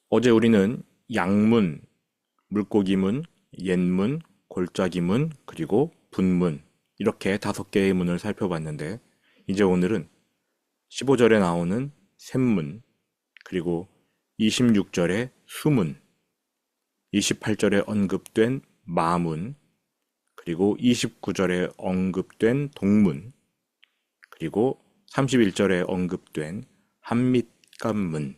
어제 우리는 양문, 물고기문, 옛문, 골짜기문, 그리고 분문 이렇게 5개의 문을 살펴봤는데 이제 오늘은 15절에 나오는 샘문, 그리고 26절에 수문, 28절에 언급된 마문, 그리고 29절에 언급된 동문, 그리고 31절에 언급된 한밑갑문,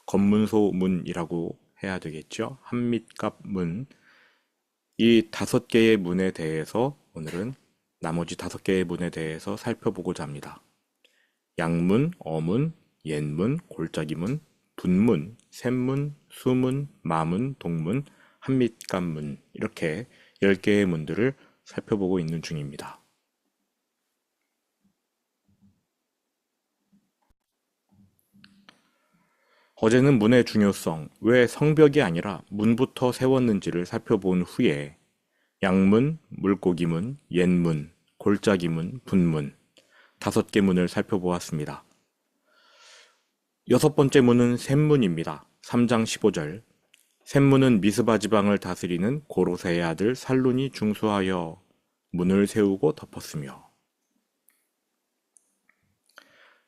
검문소문이라고 해야 되겠죠? 한밑갑문. 이 5개의 문에 대해서 오늘은 나머지 5개의 문에 대해서 살펴보고자 합니다. 양문, 어문, 옛문, 골짜기문, 분문, 샘문, 수문, 마문, 동문, 한밑갑문 이렇게 10개의 문들을 살펴보고 있는 중입니다. 어제는 문의 중요성, 왜 성벽이 아니라 문부터 세웠는지를 살펴본 후에 양문, 물고기문, 옛문, 골짜기문, 분문 5개 문을 살펴보았습니다. 6번째 문은 샘문입니다. 3장 15절. 샘문은 미스바 지방을 다스리는 고로세의 아들 살룬이 중수하여 문을 세우고 덮었으며.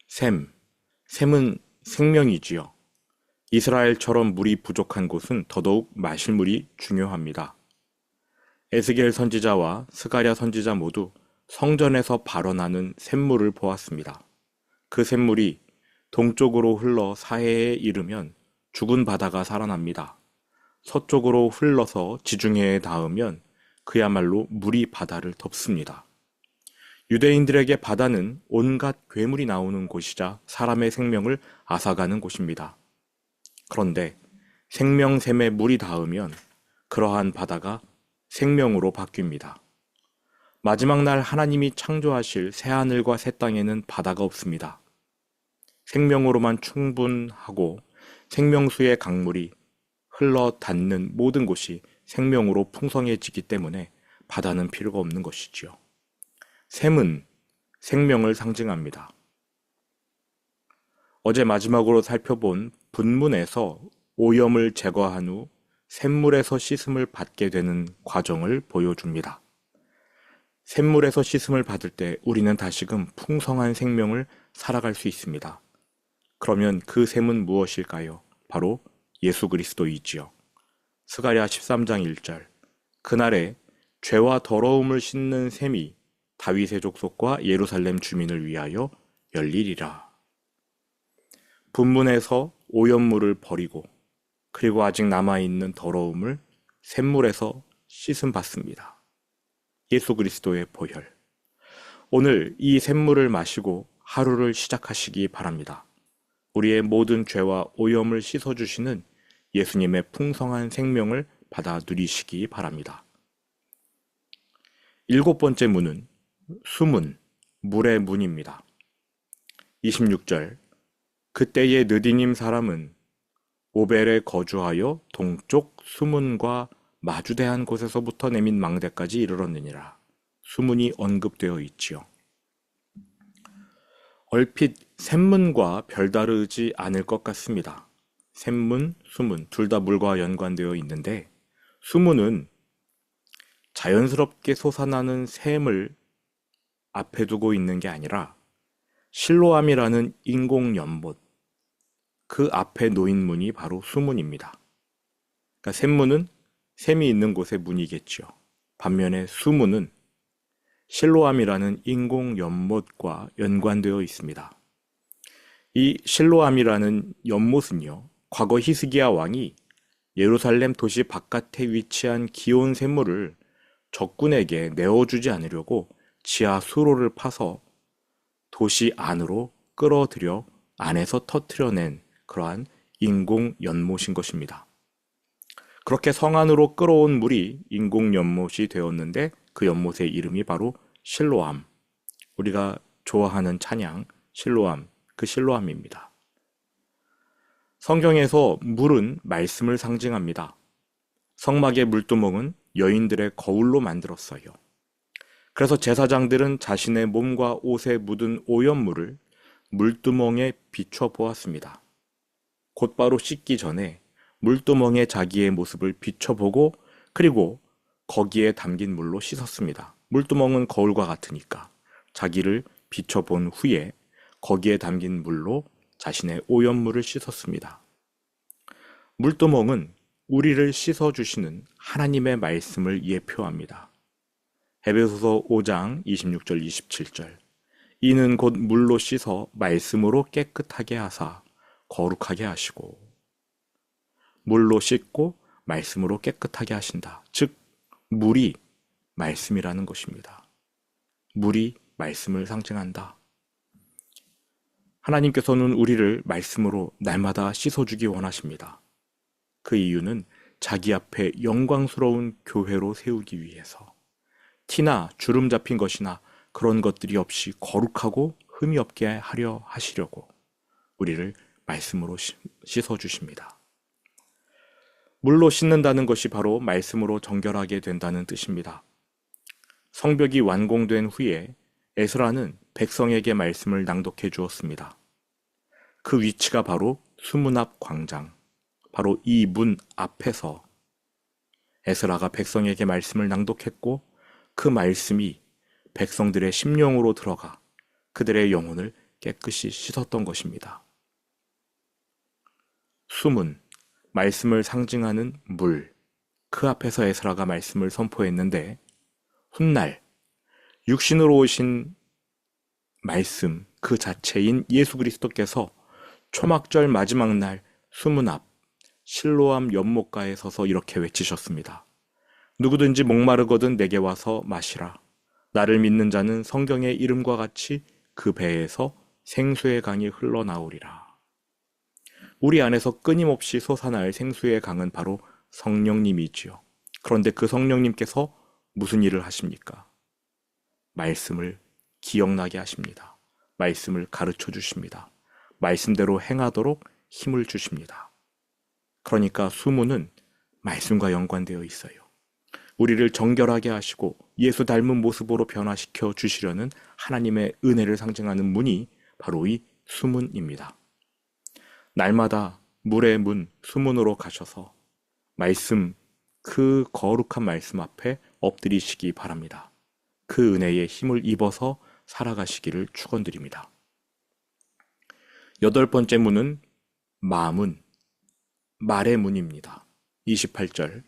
샘은 생명이지요. 이스라엘처럼 물이 부족한 곳은 더더욱 마실 물이 중요합니다. 에스겔 선지자와 스가랴 선지자 모두 성전에서 발원하는 샘물을 보았습니다. 그 샘물이 동쪽으로 흘러 사해에 이르면 죽은 바다가 살아납니다. 서쪽으로 흘러서 지중해에 닿으면 그야말로 물이 바다를 덮습니다. 유대인들에게 바다는 온갖 괴물이 나오는 곳이자 사람의 생명을 앗아가는 곳입니다. 그런데 생명샘에 물이 닿으면 그러한 바다가 생명으로 바뀝니다. 마지막 날 하나님이 창조하실 새하늘과 새 땅에는 바다가 없습니다. 생명으로만 충분하고 생명수의 강물이 흘러 닿는 모든 곳이 생명으로 풍성해지기 때문에 바다는 필요가 없는 것이지요. 샘은 생명을 상징합니다. 어제 마지막으로 살펴본 분문에서 오염을 제거한 후 샘물에서 씻음을 받게 되는 과정을 보여줍니다. 샘물에서 씻음을 받을 때 우리는 다시금 풍성한 생명을 살아갈 수 있습니다. 그러면 그 샘은 무엇일까요? 바로 예수 그리스도이지요. 스가랴 13장 1절. 그날에 죄와 더러움을 씻는 샘이 다윗의 족속과 예루살렘 주민을 위하여 열리리라. 분문에서 오염물을 버리고 그리고 아직 남아있는 더러움을 샘물에서 씻음 받습니다. 예수 그리스도의 보혈. 오늘 이 샘물을 마시고 하루를 시작하시기 바랍니다. 우리의 모든 죄와 오염을 씻어주시는 예수님의 풍성한 생명을 받아 누리시기 바랍니다. 7번째 문은 수문, 물의 문입니다. 26절. 그때의 느디님 사람은 오벨에 거주하여 동쪽 수문과 마주대한 곳에서부터 내민 망대까지 이르렀느니라. 수문이 언급되어 있지요. 얼핏 샘문과 별다르지 않을 것 같습니다. 샘문, 수문 둘 다 물과 연관되어 있는데 수문은 자연스럽게 솟아나는 샘을 앞에 두고 있는 게 아니라 실로암이라는 인공 연못, 그 앞에 놓인 문이 바로 수문입니다. 그러니까 샘문은 샘이 있는 곳의 문이겠죠. 반면에 수문은 실로암이라는 인공 연못과 연관되어 있습니다. 이 실로암이라는 연못은요, 과거 히스기야 왕이 예루살렘 도시 바깥에 위치한 기온 샘물을 적군에게 내어주지 않으려고 지하 수로를 파서 도시 안으로 끌어들여 안에서 터트려낸 그러한 인공 연못인 것입니다. 그렇게 성 안으로 끌어온 물이 인공 연못이 되었는데 그 연못의 이름이 바로 실로암. 우리가 좋아하는 찬양 실로암, 그 실로암입니다. 성경에서 물은 말씀을 상징합니다. 성막의 물두멍은 여인들의 거울로 만들었어요. 그래서 제사장들은 자신의 몸과 옷에 묻은 오염물을 물두멍에 비춰 보았습니다. 곧바로 씻기 전에 물두멍에 자기의 모습을 비춰보고 그리고 거기에 담긴 물로 씻었습니다. 물두멍은 거울과 같으니까 자기를 비춰본 후에 거기에 담긴 물로 자신의 오염물을 씻었습니다. 물두멍은 우리를 씻어주시는 하나님의 말씀을 예표합니다. 에베소서 5장 26절 27절 이는 곧 물로 씻어 말씀으로 깨끗하게 하사 거룩하게 하시고 물로 씻고 말씀으로 깨끗하게 하신다. 즉 물이 말씀이라는 것입니다. 물이 말씀을 상징한다. 하나님께서는 우리를 말씀으로 날마다 씻어주기 원하십니다. 그 이유는 자기 앞에 영광스러운 교회로 세우기 위해서 티나 주름 잡힌 것이나 그런 것들이 없이 거룩하고 흠이 없게 하려 하시려고 우리를 말씀으로 씻어주십니다. 물로 씻는다는 것이 바로 말씀으로 정결하게 된다는 뜻입니다. 성벽이 완공된 후에 에스라는 백성에게 말씀을 낭독해 주었습니다. 그 위치가 바로 수문 앞 광장, 바로 이 문 앞에서 에스라가 백성에게 말씀을 낭독했고 그 말씀이 백성들의 심령으로 들어가 그들의 영혼을 깨끗이 씻었던 것입니다. 수문, 말씀을 상징하는 물, 그 앞에서 에스라가 말씀을 선포했는데 훗날 육신으로 오신 말씀 그 자체인 예수 그리스도께서 초막절 마지막 날 수문 앞 실로암 연못가에 서서 이렇게 외치셨습니다. 누구든지 목마르거든 내게 와서 마시라. 나를 믿는 자는 성경의 이름과 같이 그 배에서 생수의 강이 흘러나오리라. 우리 안에서 끊임없이 솟아날 생수의 강은 바로 성령님이지요. 그런데 그 성령님께서 무슨 일을 하십니까? 말씀을 기억나게 하십니다. 말씀을 가르쳐 주십니다. 말씀대로 행하도록 힘을 주십니다. 그러니까 수문은 말씀과 연관되어 있어요. 우리를 정결하게 하시고 예수 닮은 모습으로 변화시켜 주시려는 하나님의 은혜를 상징하는 문이 바로 이 수문입니다. 날마다 물의 문, 수문으로 가셔서 말씀, 그 거룩한 말씀 앞에 엎드리시기 바랍니다. 그 은혜에 힘을 입어서 살아가시기를 축원드립니다. 8번째 문은 마문, 말의 문입니다. 28절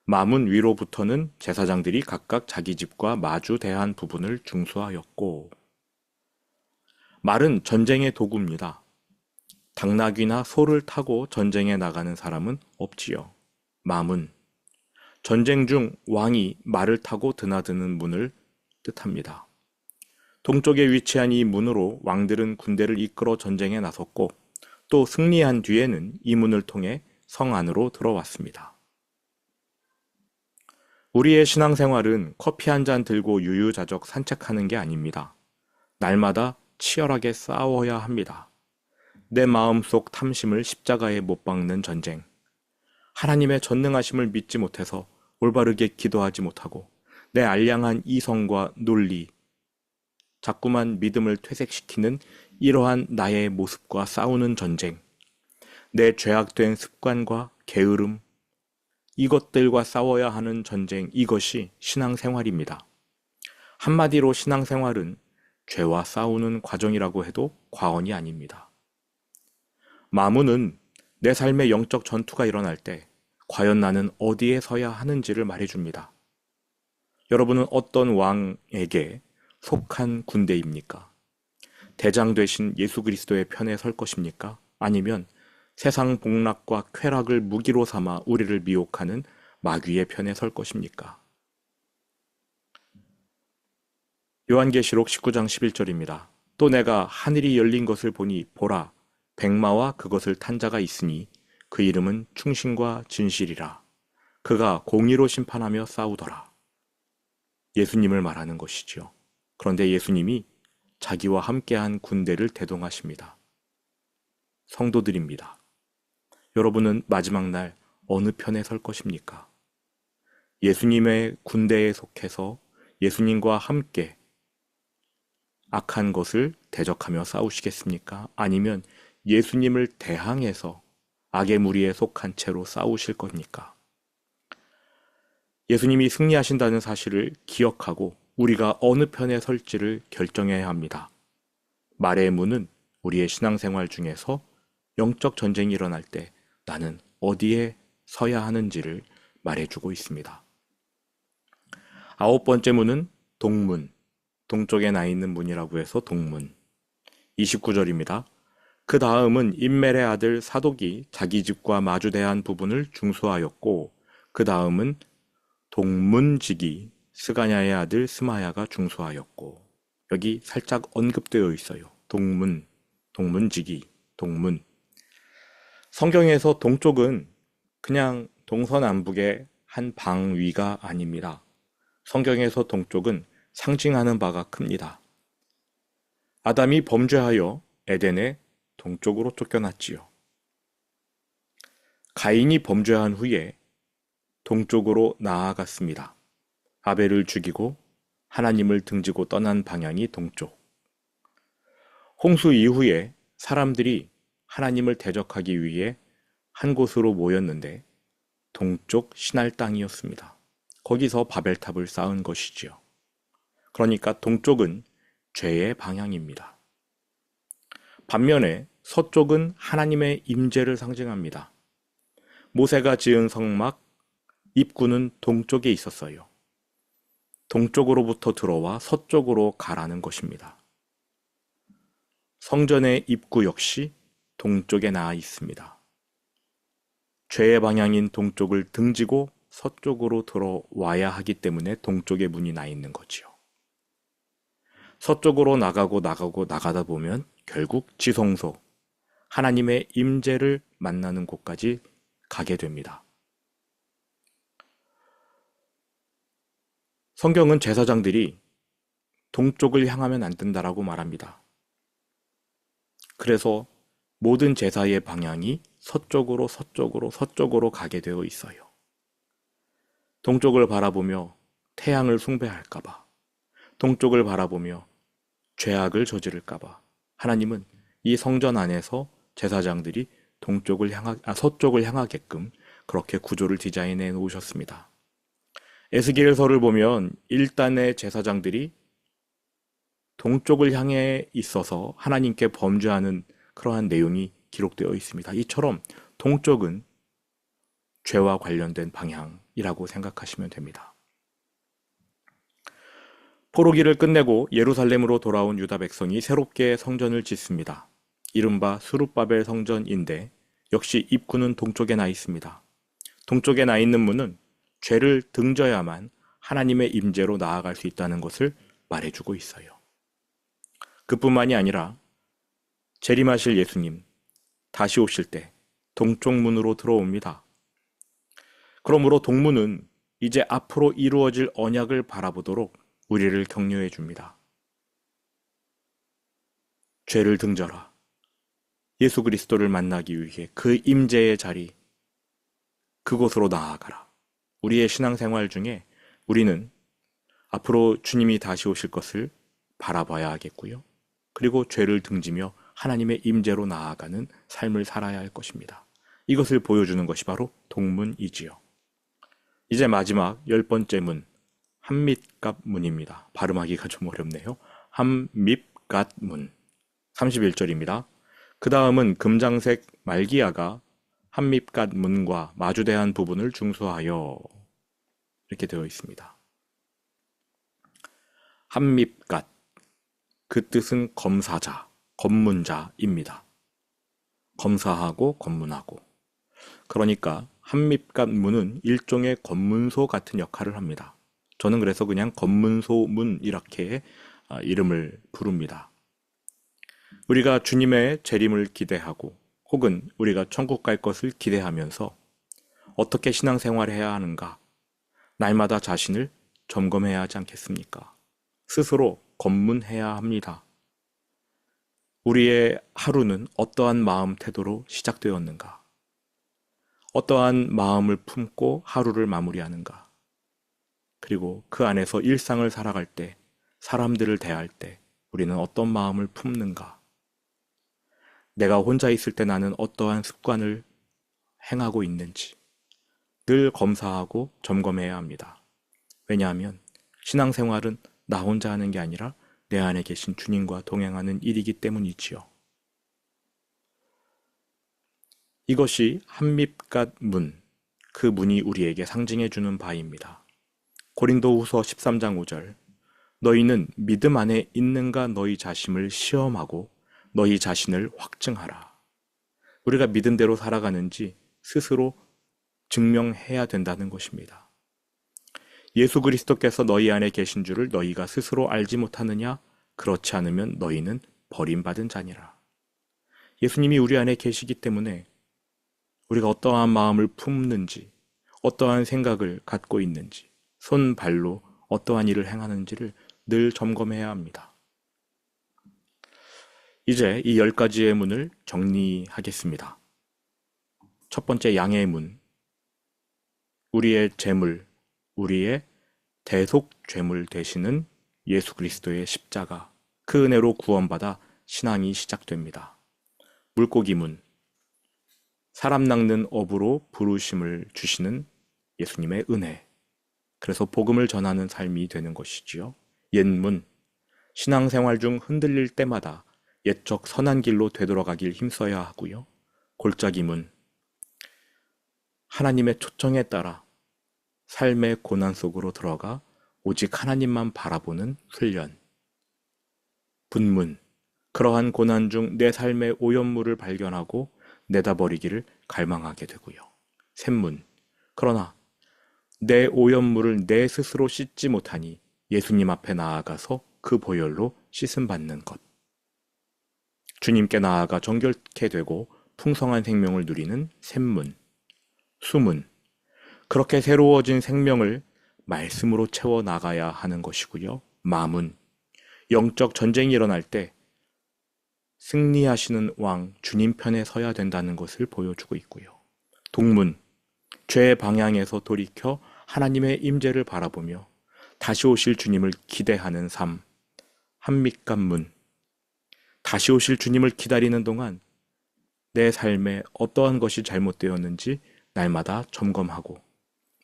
마문 위로부터는 제사장들이 각각 자기 집과 마주 대한 부분을 중수하였고 말은 전쟁의 도구입니다. 당나귀나 소를 타고 전쟁에 나가는 사람은 없지요. 마문, 전쟁 중 왕이 말을 타고 드나드는 문을 뜻합니다. 동쪽에 위치한 이 문으로 왕들은 군대를 이끌어 전쟁에 나섰고 또 승리한 뒤에는 이 문을 통해 성 안으로 들어왔습니다. 우리의 신앙생활은 커피 한 잔 들고 유유자적 산책하는 게 아닙니다. 날마다 치열하게 싸워야 합니다. 내 마음속 탐심을 십자가에 못 박는 전쟁. 하나님의 전능하심을 믿지 못해서 올바르게 기도하지 못하고 내 알량한 이성과 논리, 자꾸만 믿음을 퇴색시키는 이러한 나의 모습과 싸우는 전쟁. 내 죄악된 습관과 게으름, 이것들과 싸워야 하는 전쟁, 이것이 신앙생활입니다. 한마디로 신앙생활은 죄와 싸우는 과정이라고 해도 과언이 아닙니다. 마문은 내 삶의 영적 전투가 일어날 때 과연 나는 어디에 서야 하는지를 말해줍니다. 여러분은 어떤 왕에게 속한 군대입니까? 대장 되신 예수 그리스도의 편에 설 것입니까? 아니면 세상 복락과 쾌락을 무기로 삼아 우리를 미혹하는 마귀의 편에 설 것입니까? 요한계시록 19장 11절입니다. 또 내가 하늘이 열린 것을 보니 보라, 백마와 그것을 탄 자가 있으니 그 이름은 충신과 진실이라. 그가 공의로 심판하며 싸우더라. 예수님을 말하는 것이지요. 그런데 예수님이 자기와 함께한 군대를 대동하십니다. 성도들입니다. 여러분은 마지막 날 어느 편에 설 것입니까? 예수님의 군대에 속해서 예수님과 함께 악한 것을 대적하며 싸우시겠습니까? 아니면 예수님을 대항해서 악의 무리에 속한 채로 싸우실 겁니까? 예수님이 승리하신다는 사실을 기억하고 우리가 어느 편에 설지를 결정해야 합니다. 말의 문은 우리의 신앙생활 중에서 영적 전쟁이 일어날 때 나는 어디에 서야 하는지를 말해주고 있습니다. 9번째 문은 동문, 동쪽에 나 있는 문이라고 해서 동문. 29절입니다. 그 다음은 임멜의 아들 사독이 자기 집과 마주대한 부분을 중수하였고 그 다음은 동문직이 스가냐의 아들 스마야가 중수하였고, 여기 살짝 언급되어 있어요. 동문, 동문직이, 동문. 성경에서 동쪽은 그냥 동서남북의 한 방위가 아닙니다. 성경에서 동쪽은 상징하는 바가 큽니다. 아담이 범죄하여 에덴의 동쪽으로 쫓겨났지요. 가인이 범죄한 후에 동쪽으로 나아갔습니다. 아벨을 죽이고 하나님을 등지고 떠난 방향이 동쪽. 홍수 이후에 사람들이 하나님을 대적하기 위해 한 곳으로 모였는데 동쪽 신할 땅이었습니다. 거기서 바벨탑을 쌓은 것이지요. 그러니까 동쪽은 죄의 방향입니다. 반면에 서쪽은 하나님의 임재를 상징합니다. 모세가 지은 성막 입구는 동쪽에 있었어요. 동쪽으로부터 들어와 서쪽으로 가라는 것입니다. 성전의 입구 역시 동쪽에 나아 있습니다. 죄의 방향인 동쪽을 등지고 서쪽으로 들어와야 하기 때문에 동쪽에 문이 나 있는 거지요. 서쪽으로 나가다 보면 결국 지성소, 하나님의 임재를 만나는 곳까지 가게 됩니다. 성경은 제사장들이 동쪽을 향하면 안 된다라고 말합니다. 그래서 모든 제사의 방향이 서쪽으로 가게 되어 있어요. 동쪽을 바라보며 태양을 숭배할까봐, 동쪽을 바라보며 죄악을 저지를까봐 하나님은 이 성전 안에서 제사장들이 서쪽을 향하게끔 그렇게 구조를 디자인해 놓으셨습니다. 에스겔서를 보면 1단의 제사장들이 동쪽을 향해 있어서 하나님께 범죄하는 그러한 내용이 기록되어 있습니다. 이처럼 동쪽은 죄와 관련된 방향이라고 생각하시면 됩니다. 포로기를 끝내고 예루살렘으로 돌아온 유다 백성이 새롭게 성전을 짓습니다. 이른바 스룹바벨 성전인데 역시 입구는 동쪽에 나 있습니다. 동쪽에 나 있는 문은 죄를 등져야만 하나님의 임재로 나아갈 수 있다는 것을 말해주고 있어요. 그뿐만이 아니라 재림하실 예수님 다시 오실 때 동쪽 문으로 들어옵니다. 그러므로 동문은 이제 앞으로 이루어질 언약을 바라보도록 우리를 격려해 줍니다. 죄를 등져라. 예수 그리스도를 만나기 위해 그 임재의 자리, 그곳으로 나아가라. 우리의 신앙생활 중에 우리는 앞으로 주님이 다시 오실 것을 바라봐야 하겠고요. 그리고 죄를 등지며 하나님의 임재로 나아가는 삶을 살아야 할 것입니다. 이것을 보여주는 것이 바로 동문이지요. 이제 마지막 10번째 문, 함밋갓문입니다. 발음하기가 좀 어렵네요. 함밋갓문 31절입니다. 그 다음은 금장색 말기야가 함밋갓문과 마주대한 부분을 중수하여 이렇게 되어 있습니다. 함밋갓, 그 뜻은 검사자, 검문자입니다. 검사하고 검문하고. 그러니까 함밋갓문은 일종의 검문소 같은 역할을 합니다. 저는 그래서 그냥 검문소문 이렇게 이름을 부릅니다. 우리가 주님의 재림을 기대하고 혹은 우리가 천국 갈 것을 기대하면서 어떻게 신앙생활을 해야 하는가? 날마다 자신을 점검해야 하지 않겠습니까? 스스로 검문해야 합니다. 우리의 하루는 어떠한 마음 태도로 시작되었는가? 어떠한 마음을 품고 하루를 마무리하는가? 그리고 그 안에서 일상을 살아갈 때, 사람들을 대할 때 우리는 어떤 마음을 품는가? 내가 혼자 있을 때 나는 어떠한 습관을 행하고 있는지 늘 검사하고 점검해야 합니다. 왜냐하면 신앙생활은 나 혼자 하는 게 아니라 내 안에 계신 주님과 동행하는 일이기 때문이지요. 이것이 한밉갓 문, 그 문이 우리에게 상징해 주는 바입니다. 고린도후서 13장 5절, 너희는 믿음 안에 있는가 너희 자신을 시험하고 너희 자신을 확증하라. 우리가 믿은 대로 살아가는지 스스로 증명해야 된다는 것입니다. 예수 그리스도께서 너희 안에 계신 줄을 너희가 스스로 알지 못하느냐? 그렇지 않으면 너희는 버림받은 자니라. 예수님이 우리 안에 계시기 때문에 우리가 어떠한 마음을 품는지, 어떠한 생각을 갖고 있는지, 손, 발로 어떠한 일을 행하는지를 늘 점검해야 합니다. 이제 이 10가지의 문을 정리하겠습니다. 첫 번째 양의 문, 우리의 재물, 우리의 대속 죄물 되시는 예수 그리스도의 십자가, 그 은혜로 구원받아 신앙이 시작됩니다. 물고기 문, 사람 낚는 업으로 부르심을 주시는 예수님의 은혜, 그래서 복음을 전하는 삶이 되는 것이지요. 옛문, 신앙생활 중 흔들릴 때마다 옛적 선한 길로 되돌아가길 힘써야 하고요. 골짜기 문, 하나님의 초청에 따라 삶의 고난 속으로 들어가 오직 하나님만 바라보는 훈련. 분문, 그러한 고난 중 내 삶의 오염물을 발견하고 내다버리기를 갈망하게 되고요. 샘문, 그러나 내 오염물을 내 스스로 씻지 못하니 예수님 앞에 나아가서 그 보혈로 씻음받는 것. 주님께 나아가 정결케 되고 풍성한 생명을 누리는 샘문. 수문, 그렇게 새로워진 생명을 말씀으로 채워 나가야 하는 것이고요. 마문, 영적 전쟁이 일어날 때 승리하시는 왕 주님 편에 서야 된다는 것을 보여주고 있고요. 동문, 죄의 방향에서 돌이켜 하나님의 임재를 바라보며 다시 오실 주님을 기대하는 삶. 한밑간문, 다시 오실 주님을 기다리는 동안 내 삶에 어떠한 것이 잘못되었는지 날마다 점검하고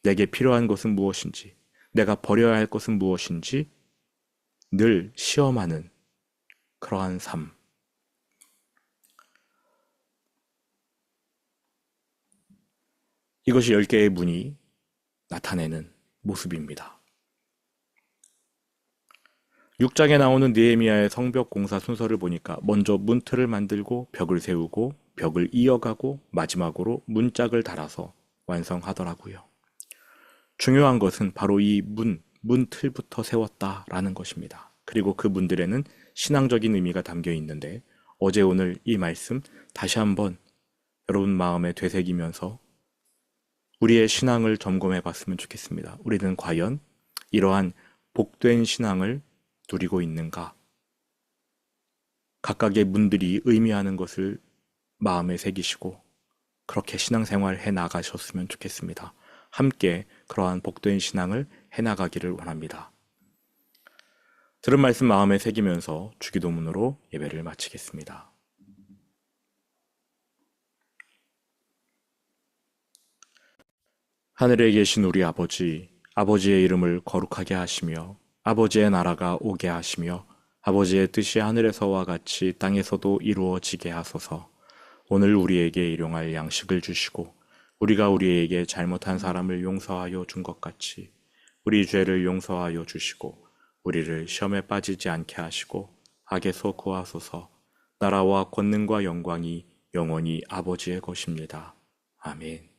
내게 필요한 것은 무엇인지, 내가 버려야 할 것은 무엇인지 늘 시험하는 그러한 삶. 이것이 10개의 문이 나타내는 모습입니다. 6장에 나오는 느헤미야의 성벽 공사 순서를 보니까 먼저 문틀을 만들고 벽을 세우고 벽을 이어가고 마지막으로 문짝을 달아서 완성하더라고요. 중요한 것은 바로 이 문틀부터 세웠다라는 것입니다. 그리고 그 문들에는 신앙적인 의미가 담겨 있는데 어제 오늘 이 말씀 다시 한번 여러분 마음에 되새기면서 우리의 신앙을 점검해 봤으면 좋겠습니다. 우리는 과연 이러한 복된 신앙을 누리고 있는가? 각각의 문들이 의미하는 것을 마음에 새기시고 그렇게 신앙생활 해 나가셨으면 좋겠습니다. 함께 그러한 복된 신앙을 해 나가기를 원합니다. 들은 말씀 마음에 새기면서 주기도문으로 예배를 마치겠습니다. 하늘에 계신 우리 아버지, 아버지의 이름을 거룩하게 하시며 아버지의 나라가 오게 하시며 아버지의 뜻이 하늘에서와 같이 땅에서도 이루어지게 하소서. 오늘 우리에게 일용할 양식을 주시고 우리가 우리에게 잘못한 사람을 용서하여 준 것 같이 우리 죄를 용서하여 주시고 우리를 시험에 빠지지 않게 하시고 악에서 구하소서. 나라와 권능과 영광이 영원히 아버지의 것입니다. 아멘.